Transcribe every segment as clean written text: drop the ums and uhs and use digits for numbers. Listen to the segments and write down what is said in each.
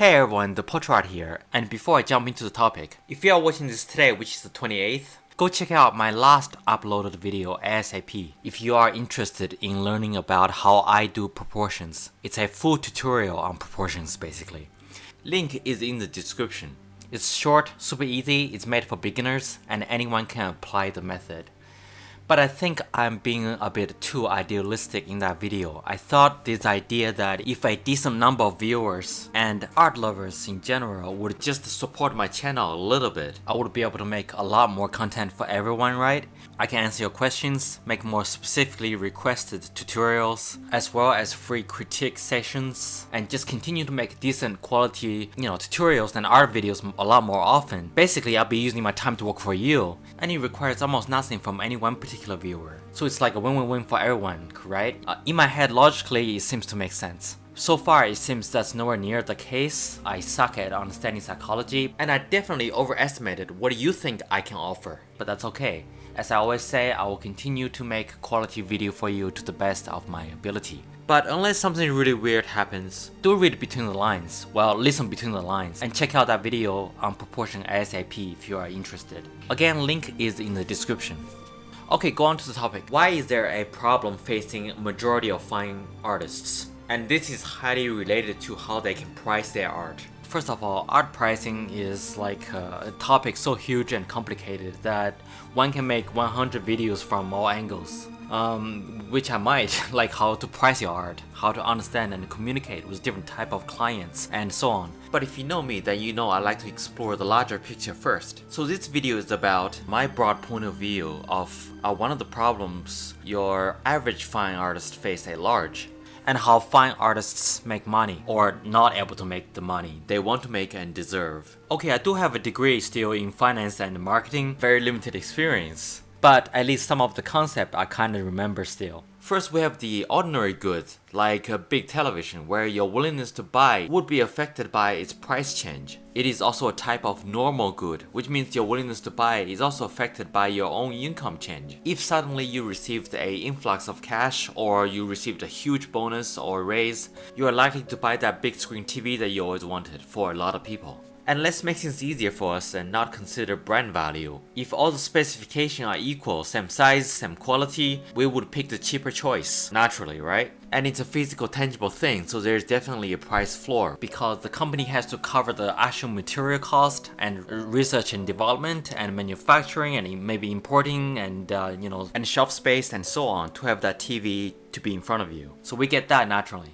Hey everyone, the Potrat here, and before I jump into the topic, if you are watching this today, which is the 28th, go check out my last uploaded video ASAP if you are interested in learning about how I do proportions. It's a full tutorial on proportions basically. Link is in the description. It's short, super easy, it's made for beginners, and anyone can apply the method. But I think I'm being a bit too idealistic in that video. I thought this idea that if a decent number of viewers and art lovers in general would just support my channel a little bit, I would be able to make a lot more content for everyone, right? I can answer your questions, make more specifically requested tutorials, as well as free critique sessions, and just continue to make decent quality, tutorials and art videos a lot more often. Basically, I'll be using my time to work for you, and it requires almost nothing from any one particular viewer. So it's like a win-win-win for everyone, right? In my head, logically, it seems to make sense. So far, it seems that's nowhere near the case. I suck at understanding psychology, and I definitely overestimated what you think I can offer. But that's okay. As I always say, I will continue to make quality video for you to the best of my ability. But unless something really weird happens, do read between the lines. Well, listen between the lines and check out that video on proportion ASAP if you are interested. Again, link is in the description. Okay, go on to the topic. Why is there a problem facing majority of fine artists? And this is highly related to how they can price their art. First of all, art pricing is like a topic so huge and complicated that one can make 100 videos from all angles. Which I might, like how to price your art, how to understand and communicate with different type of clients, and so on. But if you know me, then you know I like to explore the larger picture first. So this video is about my broad point of view of one of the problems your average fine artist face at large, and how fine artists make money, or not able to make the money they want to make and deserve. Okay, I do have a degree still in finance and marketing, very limited experience, but at least some of the concept I kinda remember still. First, we have the ordinary goods, like a big television, where your willingness to buy would be affected by its price change. It is also a type of normal good, which means your willingness to buy is also affected by your own income change. If suddenly you received an influx of cash, or you received a huge bonus or raise, you are likely to buy that big screen TV that you always wanted for a lot of people. And let's make things easier for us and not consider brand value. If all the specifications are equal, same size, same quality, we would pick the cheaper choice, naturally, right? And it's a physical, tangible thing, so there's definitely a price floor, because the company has to cover the actual material cost and research and development and manufacturing and maybe importing and and shelf space and so on to have that TV to be in front of you. So we get that naturally.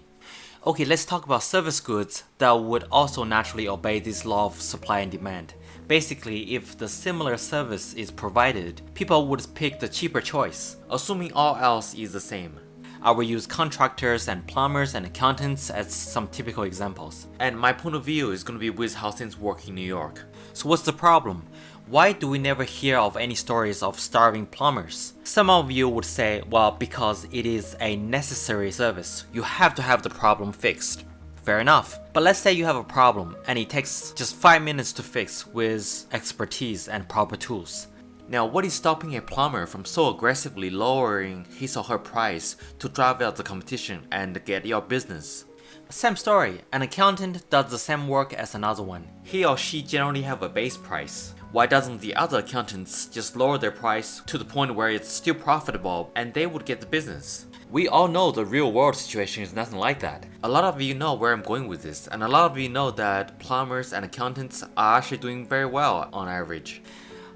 Okay, let's talk about service goods that would also naturally obey this law of supply and demand. Basically, if the similar service is provided, people would pick the cheaper choice, assuming all else is the same. I will use contractors and plumbers and accountants as some typical examples. And my point of view is going to be with how things work in New York. So what's the problem? Why do we never hear of any stories of starving plumbers? Some of you would say, well, because it is a necessary service. You have to have the problem fixed. Fair enough. But let's say you have a problem and it takes just 5 minutes to fix with expertise and proper tools. Now, what is stopping a plumber from so aggressively lowering his or her price to drive out the competition and get your business? Same story, an accountant does the same work as another one. He or she generally have a base price. Why doesn't the other accountants just lower their price to the point where it's still profitable and they would get the business? We all know the real world situation is nothing like that. A lot of you know where I'm going with this, and a lot of you know that plumbers and accountants are actually doing very well on average.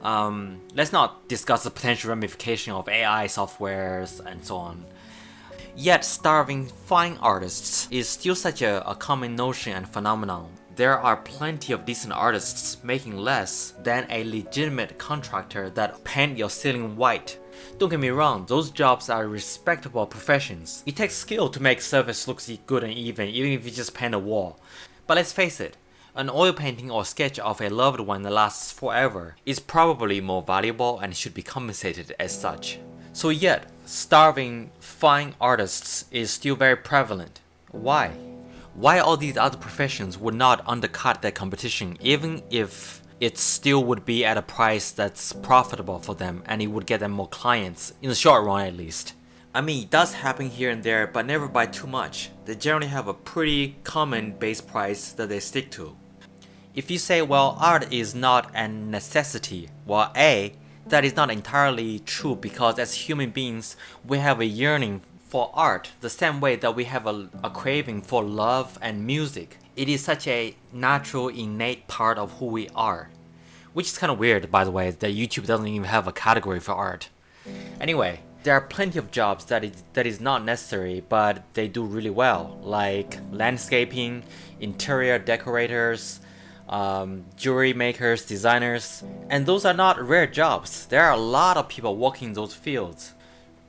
Let's not discuss the potential ramification of AI softwares and so on. Yet starving fine artists is still such a common notion and phenomenon. There are plenty of decent artists making less than a legitimate contractor that paint your ceiling white. Don't get me wrong, those jobs are respectable professions. It takes skill to make surface look good and even if you just paint a wall. But let's face it, an oil painting or sketch of a loved one that lasts forever is probably more valuable and should be compensated as such. So yet, starving fine artists is still very prevalent. Why? Why all these other professions would not undercut their competition even if it still would be at a price that's profitable for them and it would get them more clients, in the short run at least. I mean, it does happen here and there, but never by too much. They generally have a pretty common base price that they stick to. If you say, well, art is not a necessity, well, A, that is not entirely true because as human beings, we have a yearning for art the same way that we have a craving for love and music. It is such a natural, innate part of who we are. Which is kind of weird, by the way, that YouTube doesn't even have a category for art. Anyway, there are plenty of jobs that is not necessary, but they do really well, like landscaping, interior decorators, jewelry makers, designers, and those are not rare jobs. There are a lot of people working in those fields.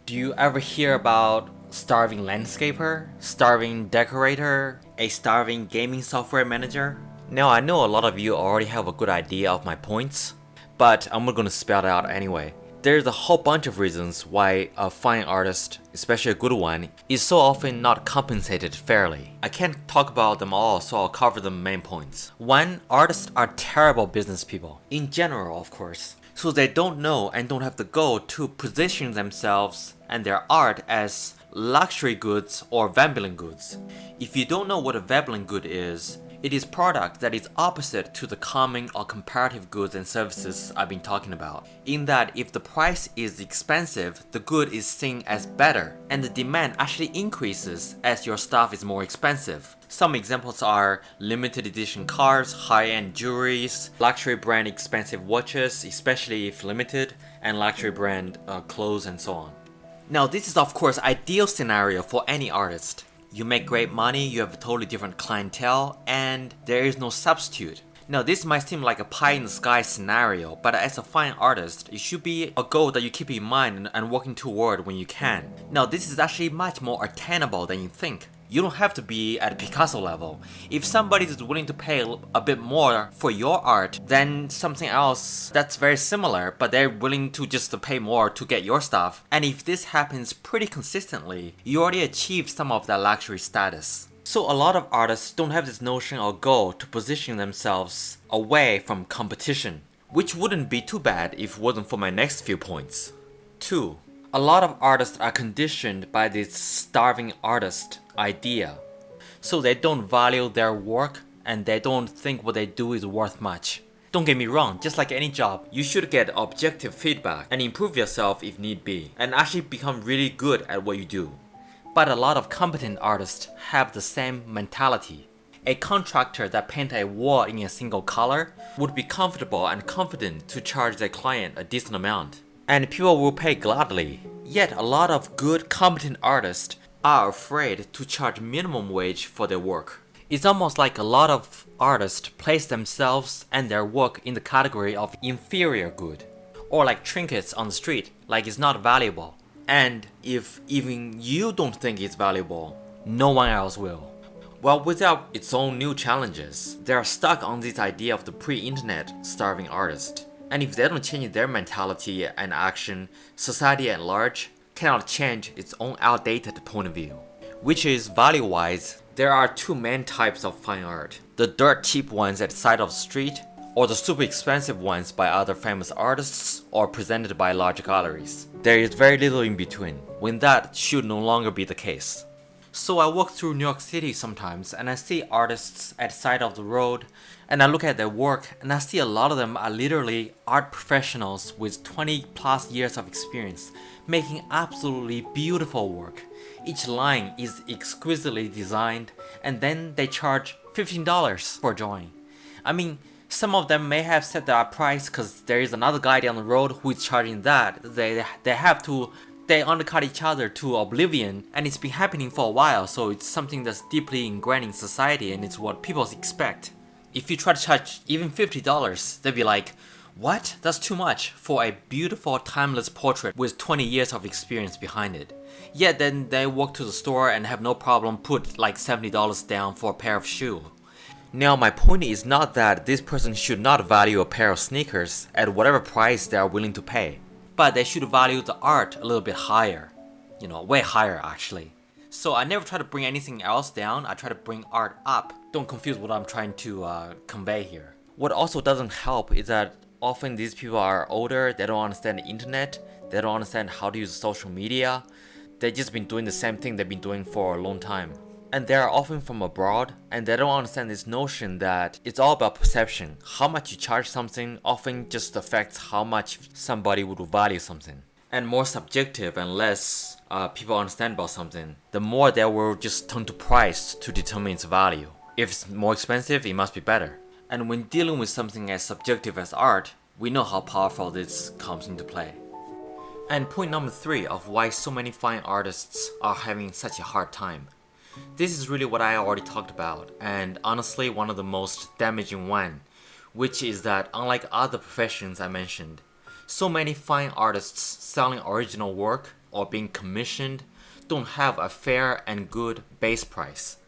Do you ever hear about starving landscaper, starving decorator, a starving gaming software manager? Now I know a lot of you already have a good idea of my points, but I'm not gonna spell it out anyway. There's a whole bunch of reasons why a fine artist, especially a good one, is so often not compensated fairly. I can't talk about them all, so I'll cover the main points. One, artists are terrible business people. In general, of course. So they don't know and don't have the goal to position themselves and their art as luxury goods or Veblen goods. If you don't know what a Veblen good is, it is product that is opposite to the common or comparative goods and services I've been talking about. In that if the price is expensive, the good is seen as better, and the demand actually increases as your stuff is more expensive. Some examples are limited edition cars, high-end jewelries, luxury brand expensive watches, especially if limited, and luxury brand clothes and so on. Now this is of course ideal scenario for any artist. You make great money, you have a totally different clientele, and there is no substitute. Now this might seem like a pie in the sky scenario, but as a fine artist, it should be a goal that you keep in mind and working toward when you can. Now this is actually much more attainable than you think. You don't have to be at Picasso level. If somebody is willing to pay a bit more for your art than something else that's very similar, but they're willing to just pay more to get your stuff, and if this happens pretty consistently, you already achieved some of that luxury status. So a lot of artists don't have this notion or goal to position themselves away from competition, which wouldn't be too bad if it wasn't for my next few points. 2. A lot of artists are conditioned by this starving artist idea. So they don't value their work and they don't think what they do is worth much. Don't get me wrong, just like any job, you should get objective feedback and improve yourself if need be, and actually become really good at what you do. But a lot of competent artists have the same mentality. A contractor that paints a wall in a single color would be comfortable and confident to charge their client a decent amount, and people will pay gladly. Yet a lot of good, competent artists are afraid to charge minimum wage for their work. It's almost like a lot of artists place themselves and their work in the category of inferior good, or like trinkets on the street, like it's not valuable. And if even you don't think it's valuable, no one else will. Well, without its own new challenges, they are stuck on this idea of the pre-internet starving artist. And if they don't change their mentality and action, society at large cannot change its own outdated point of view. Which is, value-wise, there are two main types of fine art. The dirt cheap ones at the side of the street, or the super expensive ones by other famous artists or presented by large galleries. There is very little in between, when that should no longer be the case. So I walk through New York City sometimes and I see artists at the side of the road and I look at their work and I see a lot of them are literally art professionals with 20 plus years of experience making absolutely beautiful work. Each line is exquisitely designed and then they charge $15 for a drawing. I mean, some of them may have set that price because there is another guy down the road who is charging that. They undercut each other to oblivion, and it's been happening for a while, so it's something that's deeply ingrained in society and it's what people expect. If you try to charge even $50, they'd be like, what? That's too much for a beautiful timeless portrait with 20 years of experience behind it. Yet then they walk to the store and have no problem put like $70 down for a pair of shoes. Now my point is not that this person should not value a pair of sneakers at whatever price they are willing to pay, but they should value the art a little bit higher. Way higher actually. So I never try to bring anything else down, I try to bring art up. Don't confuse what I'm trying to convey here. What also doesn't help is that often these people are older, they don't understand the internet, they don't understand how to use social media. They've just been doing the same thing they've been doing for a long time. And they are often from abroad, and they don't understand this notion that it's all about perception. How much you charge something often just affects how much somebody would value something. And more subjective and less people understand about something, the more they will just turn to price to determine its value. If it's more expensive, it must be better. And when dealing with something as subjective as art, we know how powerful this comes into play. And point number 3 of why so many fine artists are having such a hard time. This is really what I already talked about, and honestly one of the most damaging one, which is that unlike other professions I mentioned, so many fine artists selling original work or being commissioned don't have a fair and good base price.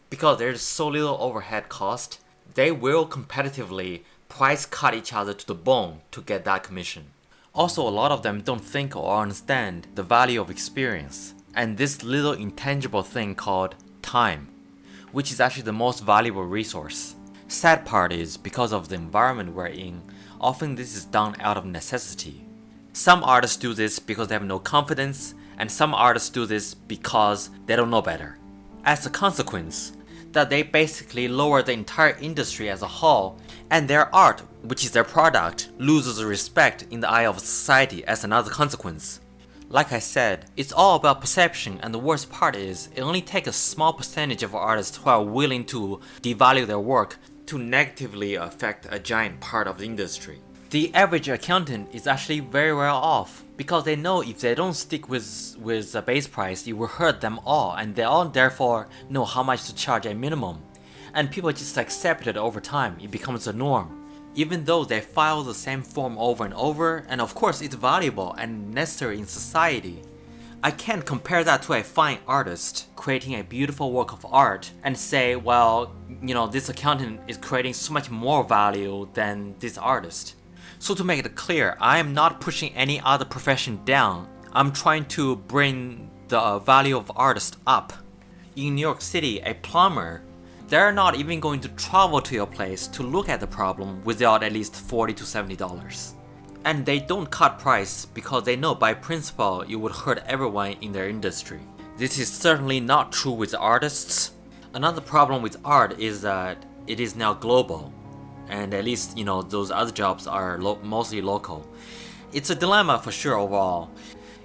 Because there's so little overhead cost, they will competitively price cut each other to the bone to get that commission. Also, a lot of them don't think or understand the value of experience and this little intangible thing called time, which is actually the most valuable resource. Sad part is, because of the environment we're in, often this is done out of necessity. Some artists do this because they have no confidence, and some artists do this because they don't know better. As a consequence, that they basically lower the entire industry as a whole, and their art, which is their product, loses respect in the eye of society as another consequence. Like I said, it's all about perception, and the worst part is, it only takes a small percentage of artists who are willing to devalue their work to negatively affect a giant part of the industry. The average accountant is actually very well off, because they know if they don't stick with a base price, it will hurt them all, and they all therefore know how much to charge at minimum. And people just accept it over time, it becomes a norm. Even though they file the same form over and over, and of course it's valuable and necessary in society. I can't compare that to a fine artist creating a beautiful work of art and say, well, this accountant is creating so much more value than this artist. So to make it clear, I am not pushing any other profession down. I'm trying to bring the value of artists up. In New York City, a plumber, they're not even going to travel to your place to look at the problem without at least $40 to $70. And they don't cut price because they know by principle it would hurt everyone in their industry. This is certainly not true with artists. Another problem with art is that it is now global. And at least, those other jobs are mostly local. It's a dilemma for sure overall.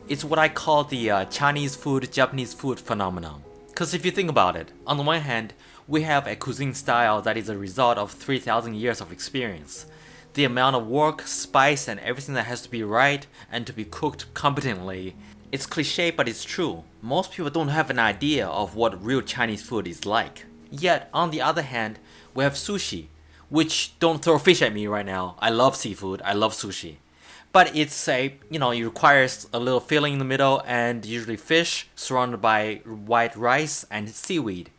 It's what I call the Chinese food, Japanese food phenomenon. Because if you think about it, on the one hand, we have a cuisine style that is a result of 3,000 years of experience. The amount of work, spice, and everything that has to be right and to be cooked competently. It's cliche, but it's true. Most people don't have an idea of what real Chinese food is like. Yet, on the other hand, we have sushi, which, don't throw fish at me right now. I love seafood, I love sushi. But it's it requires a little filling in the middle and usually fish surrounded by white rice and seaweed.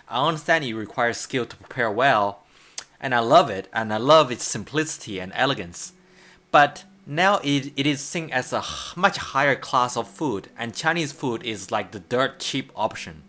I understand it requires skill to prepare well, and I love it, and I love its simplicity and elegance. But now it is seen as a much higher class of food, and Chinese food is like the dirt cheap option.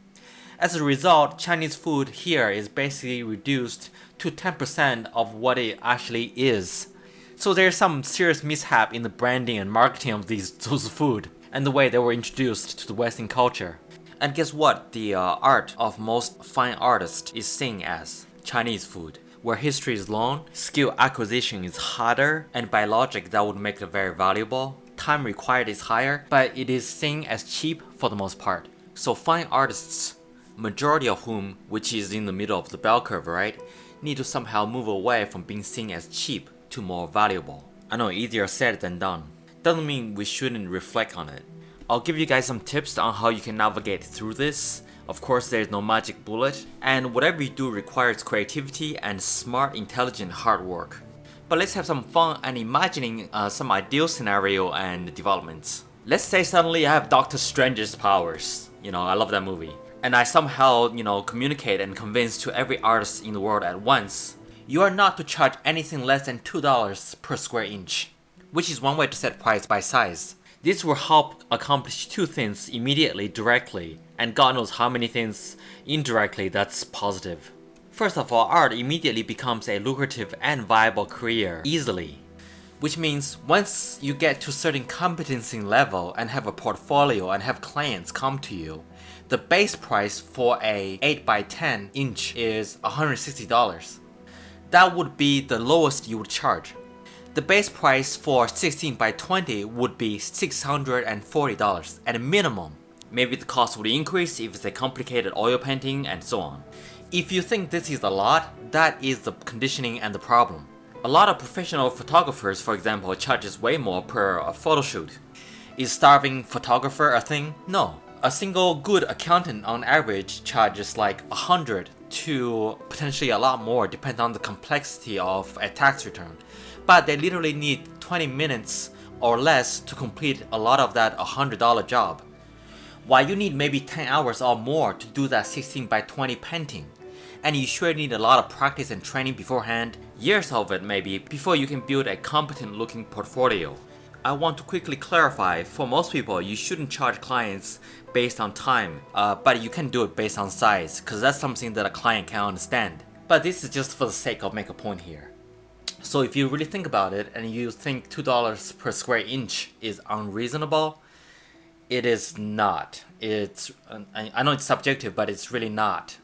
As a result, Chinese food here is basically reduced to 10% of what it actually is. So there's some serious mishap in the branding and marketing of those food, and the way they were introduced to the Western culture. And guess what? The art of most fine artists is seen as Chinese food, where history is long, skill acquisition is harder, and by logic that would make it very valuable. Time required is higher, but it is seen as cheap for the most part. So fine artists, majority of whom, which is in the middle of the bell curve, right, need to somehow move away from being seen as cheap to more valuable. I know, easier said than done. Doesn't mean we shouldn't reflect on it. I'll give you guys some tips on how you can navigate through this. Of course, there's no magic bullet, and whatever you do requires creativity and smart, intelligent hard work. But let's have some fun and imagining some ideal scenario and developments. Let's say suddenly I have Doctor Strange's powers. I love that movie. And I somehow, communicate and convince to every artist in the world at once. You are not to charge anything less than $2 per square inch, which is one way to set price by size. This will help accomplish two things immediately, directly, and God knows how many things indirectly that's positive. First of all, art immediately becomes a lucrative and viable career, easily. which means once you get to a certain competency level and have a portfolio and have clients come to you, the base price for a 8x10 inch is $160. That would be the lowest you would charge. The base price for 16x20 would be $640 at a minimum. Maybe the cost would increase if it's a complicated oil painting and so on. If you think this is a lot, that is the conditioning and the problem. A lot of professional photographers, for example, charges way more per photo shoot. Is starving photographer a thing? No. A single good accountant on average charges like 100 to potentially a lot more, depending on the complexity of a tax return. But they literally need 20 minutes or less to complete a lot of that $100 job. While you need maybe 10 hours or more to do that 16x20 painting. And you sure need a lot of practice and training beforehand, years of it maybe, before you can build a competent looking portfolio. I want to quickly clarify, for most people you shouldn't charge clients based on time, but you can do it based on size, because that's something that a client can understand. But this is just for the sake of make a point here. So if you really think about it and you think $2 per square inch is unreasonable, it is not. I know it's subjective, but it's really not.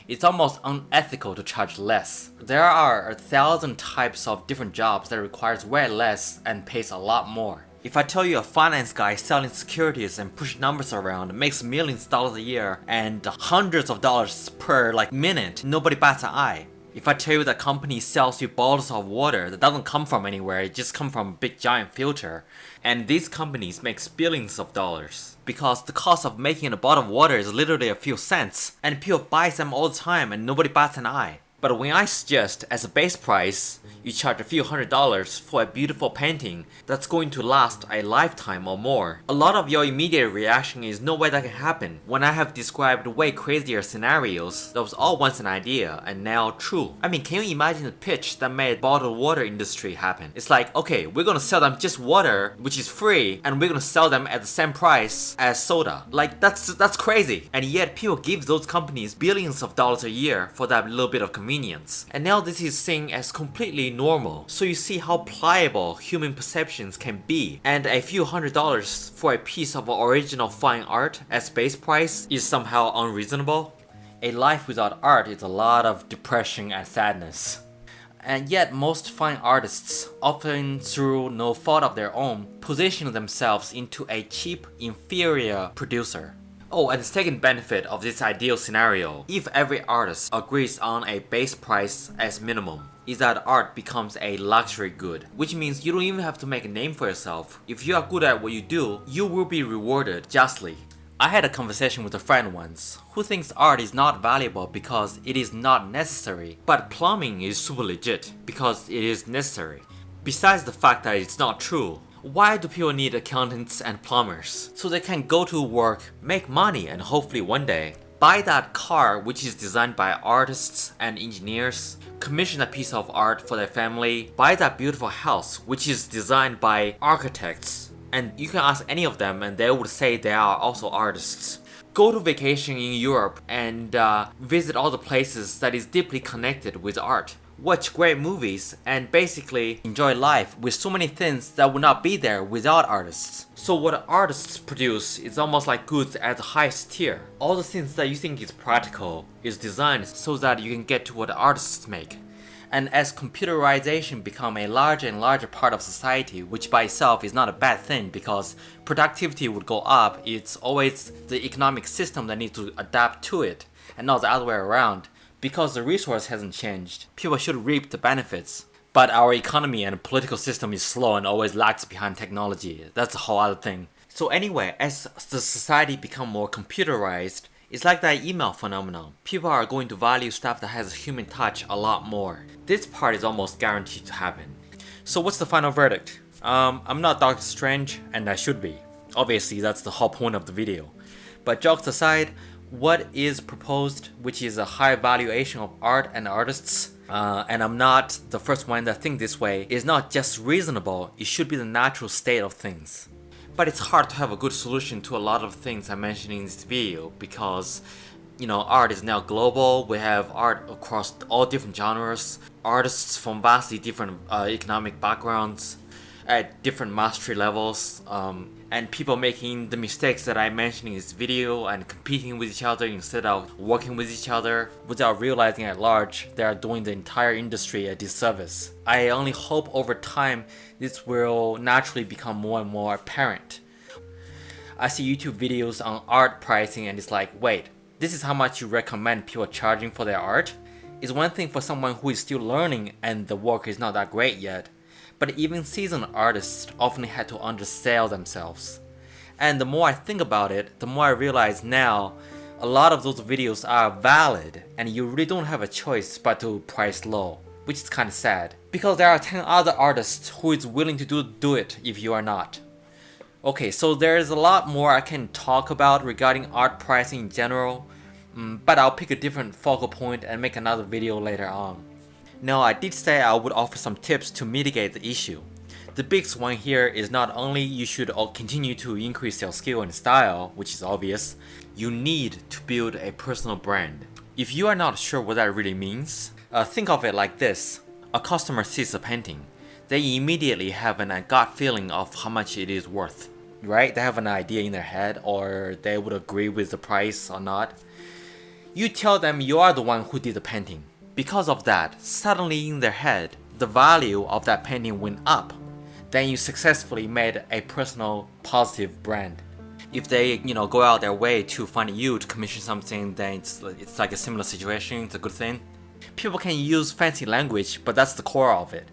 It's almost unethical to charge less. There are 1,000 types of different jobs that requires way less and pays a lot more. If I tell you a finance guy selling securities and push numbers around makes millions of dollars a year and hundreds of dollars per minute, nobody bats an eye. If I tell you that company sells you bottles of water that doesn't come from anywhere, it just comes from a big giant filter, and these companies make billions of dollars because the cost of making a bottle of water is literally a few cents, and people buy them all the time and nobody bats an eye. But when I suggest as a base price, you charge a few $100s for a beautiful painting that's going to last a lifetime or more, a lot of your immediate reaction is no way that can happen, when I have described way crazier scenarios that was all once an idea and now true. I mean, can you imagine the pitch that made bottled water industry happen? It's like, okay, we're gonna sell them just water, which is free, and we're gonna sell them at the same price as soda. Like, that's crazy. And yet people give those companies billions of dollars a year for that little bit of convenience. And now this is seen as completely normal. So you see how pliable human perceptions can be. And a few $100s for a piece of original fine art as base price is somehow unreasonable. A life without art is a lot of depression and sadness. And yet most fine artists, often through no fault of their own, position themselves into a cheap, inferior producer. Oh, and the second benefit of this ideal scenario, if every artist agrees on a base price as minimum, is that art becomes a luxury good, which means you don't even have to make a name for yourself. If you are good at what you do, you will be rewarded justly. I had a conversation with a friend once who thinks art is not valuable because it is not necessary, but plumbing is super legit because it is necessary. Besides the fact that it's not true, why do people need accountants and plumbers? So they can go to work, make money, and hopefully one day buy that car which is designed by artists and engineers, commission a piece of art for their family, buy that beautiful house which is designed by architects. And you can ask any of them and they would say they are also artists. Go to vacation in Europe and visit all the places that is deeply connected with art. Watch great movies and basically enjoy life with so many things that would not be there without artists. So what artists produce is almost like goods at the highest tier. All the things that you think is practical is designed so that you can get to what artists make. And as computerization become a larger and larger part of society, which by itself is not a bad thing because productivity would go up, it's always the economic system that needs to adapt to it and not the other way around. Because the resource hasn't changed, people should reap the benefits. But our economy and political system is slow and always lags behind technology. That's a whole other thing. So anyway, as the society become more computerized, it's like that email phenomenon. People are going to value stuff that has a human touch a lot more. This part is almost guaranteed to happen. So what's the final verdict? I'm not Doctor Strange, and I should be. Obviously, that's the whole point of the video. But jokes aside, what is proposed, which is a high valuation of art and artists, and I'm not the first one that think this way, is not just reasonable, it should be the natural state of things. But it's hard to have a good solution to a lot of things I mentioned in this video because art is now global. We have art across all different genres, artists from vastly different economic backgrounds, at different mastery levels, and people making the mistakes that I mentioned in this video and competing with each other instead of working with each other without realizing at large they are doing the entire industry a disservice. I only hope over time this will naturally become more and more apparent. I see YouTube videos on art pricing and it's like, wait, this is how much you recommend people charging for their art? It's one thing for someone who is still learning and the work is not that great yet, but even seasoned artists often had to undersell themselves. And the more I think about it, the more I realize now a lot of those videos are valid and you really don't have a choice but to price low, which is kind of sad. Because there are 10 other artists who is willing to do it if you are not. Okay, so there's a lot more I can talk about regarding art pricing in general, but I'll pick a different focal point and make another video later on. Now, I did say I would offer some tips to mitigate the issue. The biggest one here is not only you should continue to increase your skill and style, which is obvious, you need to build a personal brand. If you are not sure what that really means, think of it like this. A customer sees a painting. They immediately have a gut feeling of how much it is worth, right? They have an idea in their head or they would agree with the price or not. You tell them you are the one who did the painting. Because of that, suddenly in their head, the value of that painting went up. Then you successfully made a personal, positive brand. If they, go out their way to find you to commission something, then it's like a similar situation. It's a good thing. People can use fancy language, but that's the core of it.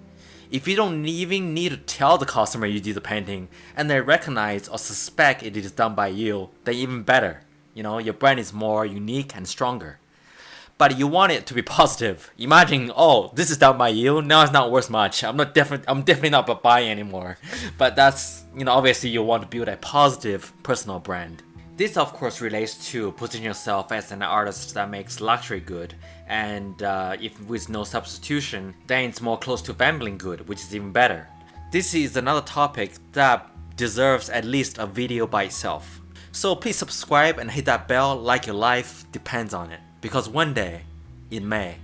If you don't even need to tell the customer you did the painting, and they recognize or suspect it is done by you, then even better. Your brand is more unique and stronger. But you want it to be positive. Imagine, oh, this is done by you. Now it's not worth much. I'm definitely not buying anymore. But that's, obviously you want to build a positive personal brand. This of course relates to position yourself as an artist that makes luxury good, and if with no substitution, then it's more close to gambling good, which is even better. This is another topic that deserves at least a video by itself. So please subscribe and hit that bell like your life depends on it. Because one day, it may.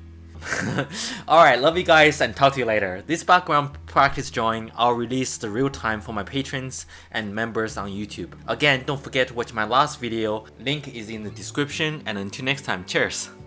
Alright, love you guys and talk to you later. This background practice drawing I'll release the real time for my patrons and members on YouTube. Again, don't forget to watch my last video, link is in the description, and until next time, cheers!